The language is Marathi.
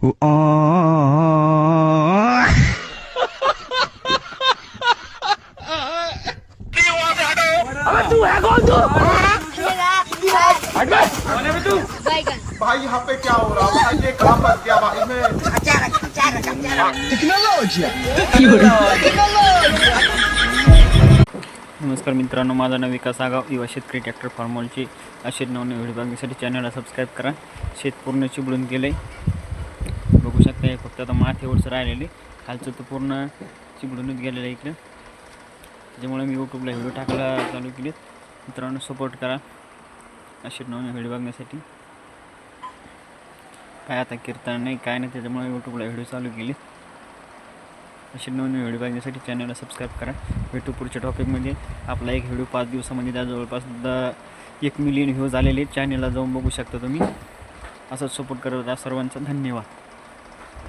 तू है कौन तू? भाई यहाँ पे क्या हो रहा भाई? ये कहाँ फंस गया भाई मैं? नमस्कार मित्रांनो, माझा नाव विकास आगाव, युवा शेतकरी ट्रॅक्टर फार्मॉलची असे नवनवीन व्हिडिओ बघण्यासाठी चॅनलला सबस्क्राईब करा. शेत पूर्ण चिबडून गेलं आहे, बघू शकता. हे फक्त आता माथेवरचं राहिलेले, खालचं तर पूर्ण चिबडूनच गेलेलं आहे इकडं. त्याच्यामुळे मी यूट्यूबला व्हिडिओ टाकायला चालू केले. मित्रांनो सपोर्ट करा असे नवीन व्हिडिओ बघण्यासाठी. काय आता कीर्तन नाही काय नाही, त्याच्यामुळे यूट्यूबला व्हिडिओ चालू केले. असे नवीन व्हिडिओ बघण्यासाठी चॅनलला सबस्क्राईब करा. भेटू पुढच्या टॉपिकमध्ये. आपला एक व्हिडिओ 5 दिवसामध्ये त्या जवळपास 1 मिलियन व्ह्यूज आलेले. चॅनलला जाऊन बघू शकता तुम्ही. असंच सपोर्ट करत सर्वांचा धन्यवाद.